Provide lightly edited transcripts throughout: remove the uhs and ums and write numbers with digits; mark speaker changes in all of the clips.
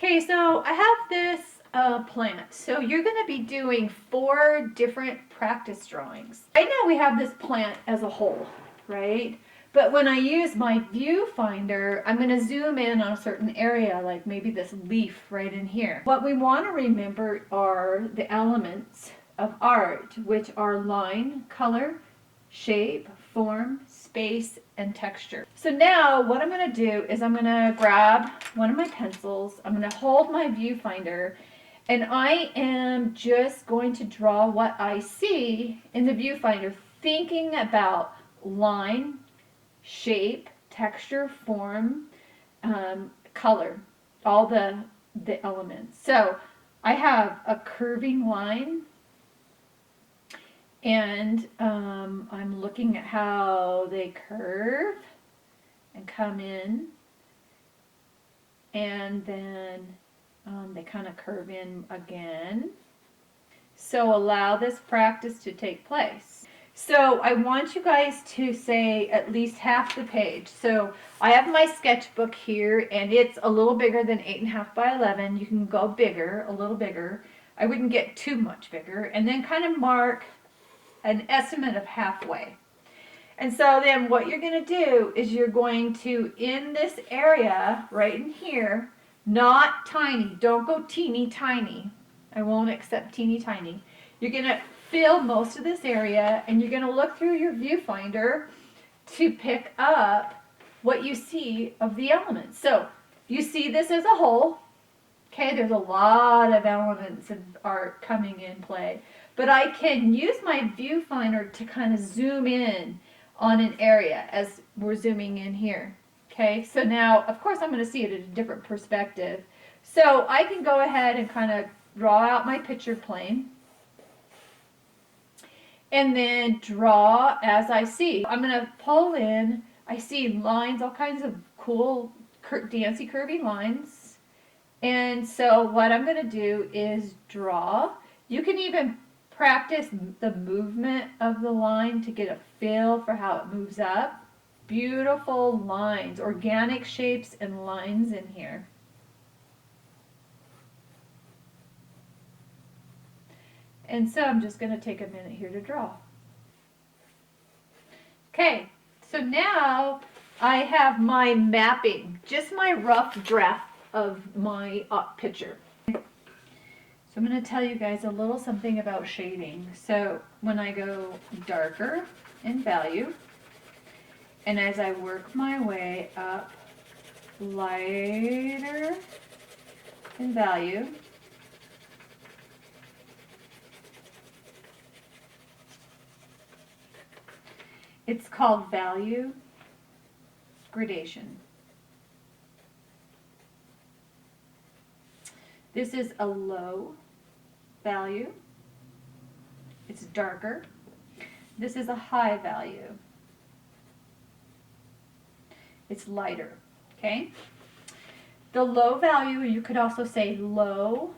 Speaker 1: Okay, so I have this plant. So you're going to be doing 4 different practice drawings. Right now we have this plant as a whole, right? But when I use my viewfinder, I'm going to zoom in on a certain area, like maybe this leaf right in here. What we want to remember are the elements of art, which are line, color, shape, form, space, and texture. So now what I'm going to do is I'm going to grab one of my pencils, I'm going to hold my viewfinder, and I am just going to draw what I see in the viewfinder, thinking about line, shape, texture, form, color, all the elements. So I have a curving line, and I'm looking at how they curve and come in, and then they kind of curve in again. So allow this practice to take place. So I want you guys to say at least half the page. So I have my sketchbook here, and it's a little bigger than 8.5 by 11. You can go bigger, a little bigger. I wouldn't get too much bigger. And then kind of mark an estimate of halfway. And so then what you're going to do is you're going to, in this area right in here, not tiny, don't go teeny tiny. I won't accept teeny tiny. You're going to fill most of this area, and you're going to look through your viewfinder to pick up what you see of the elements. So you see this as a whole. Okay, there's a lot of elements of art coming in play. But I can use my viewfinder to kind of zoom in on an area as we're zooming in here. Okay, so now, of course, I'm going to see it at a different perspective. So I can go ahead and kind of draw out my picture plane, and then draw as I see. I'm going to pull in, I see lines, all kinds of cool, dancy, curvy lines. And so what I'm going to do is draw. You can even practice the movement of the line to get a feel for how it moves up. Beautiful lines, organic shapes and lines in here. And so I'm just going to take a minute here to draw. Okay, so now I have my mapping, just my rough draft of my picture. So I'm going to tell you guys a little something about shading. So when I go darker in value, and as I work my way up lighter in value, it's called value gradation. This is a low value. It's darker. This is a high value. It's lighter, okay? The low value, you could also say low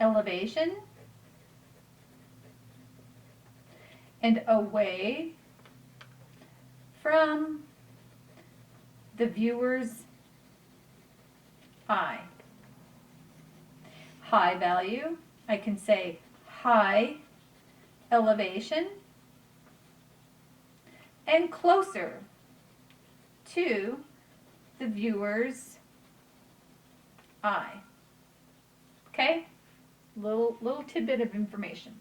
Speaker 1: elevation and away from the viewer's eye. High value, I can say high elevation and closer to the viewer's eye. Okay? Little tidbit of information.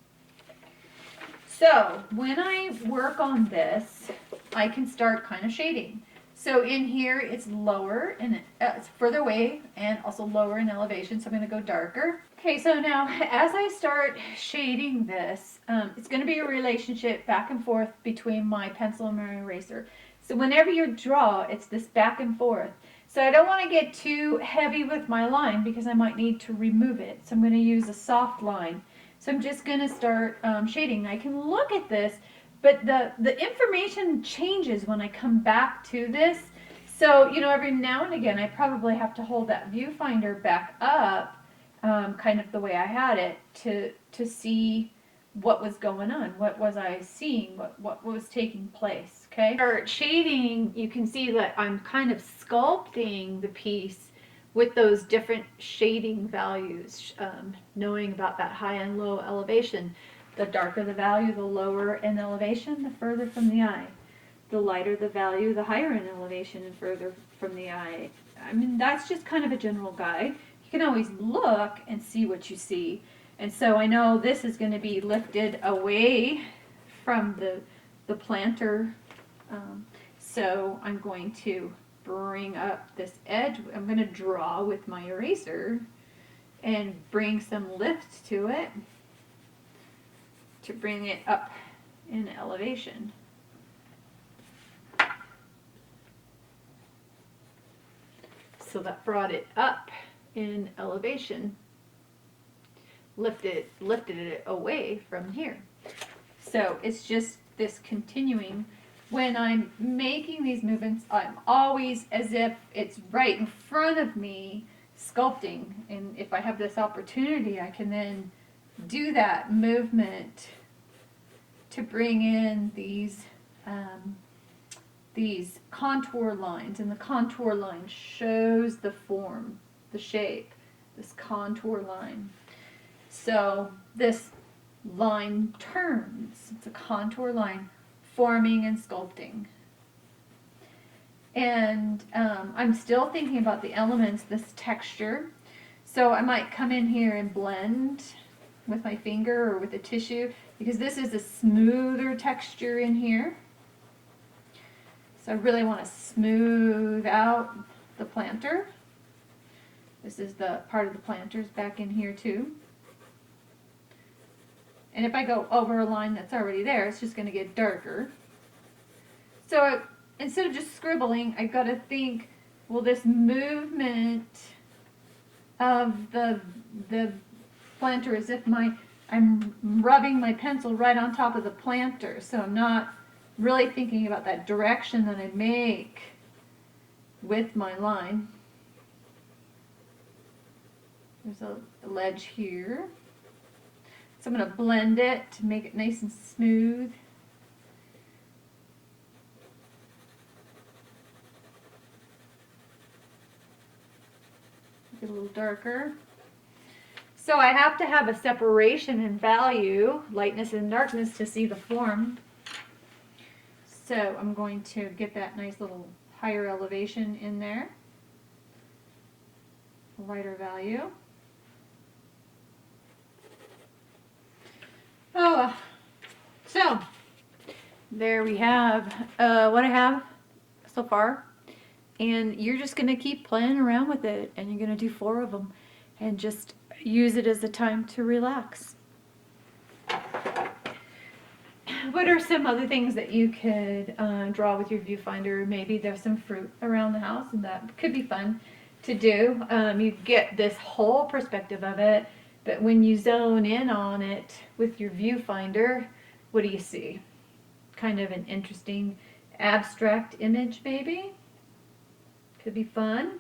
Speaker 1: So when I work on this, I can start kind of shading. So in here it's lower and it's further away and also lower in elevation, so I'm going to go darker. Okay, so now as I start shading this, it's going to be a relationship back and forth between my pencil and my eraser. So whenever you draw, it's this back and forth. So I don't want to get too heavy with my line because I might need to remove it. So I'm going to use a soft line. So I'm just going to start shading. I can look at this, but the information changes when I come back to this. So, you know, every now and again, I probably have to hold that viewfinder back up, kind of the way I had it, to see what was going on, what was I seeing, what was taking place, okay? For shading, you can see that I'm kind of sculpting the piece with those different shading values, knowing about that high and low elevation. The darker the value, the lower in elevation, the further from the eye. The lighter the value, the higher in elevation and further from the eye. I mean, that's just kind of a general guide. You can always look and see what you see. And so I know this is going to be lifted away from the planter. So I'm going to bring up this edge. I'm going to draw with my eraser and bring some lift to it to bring it up in elevation. So that brought it up in elevation, lifted it away from here. So it's just this continuing. When I'm making these movements, I'm always as if it's right in front of me sculpting. And if I have this opportunity, I can then do that movement to bring in these contour lines. And the contour line shows the form, the shape, this contour line. So this line turns. It's a contour line forming and sculpting. And I'm still thinking about the elements, this texture. So I might come in here and blend with my finger or with a tissue, because this is a smoother texture in here. So I really want to smooth out the planter. This is the part of the planters back in here too. And if I go over a line that's already there, it's just going to get darker. So instead of just scribbling, I've got to think, well, this movement of the planter as if I'm rubbing my pencil right on top of the planter. So I'm not really thinking about that direction that I make with my line. There's a ledge here. So I'm going to blend it to make it nice and smooth. Make it a little darker. So I have to have a separation in value, lightness and darkness, to see the form. So I'm going to get that nice little higher elevation in there, a lighter value. Oh, so there we have what I have so far, and you're just going to keep playing around with it, and you're going to do 4 of them and just use it as a time to relax. What are some other things that you could draw with your viewfinder? Maybe there's some fruit around the house, and that could be fun to do. You get this whole perspective of it, but when you zone in on it with your viewfinder, what do you see? Kind of an interesting abstract image, maybe? Could be fun.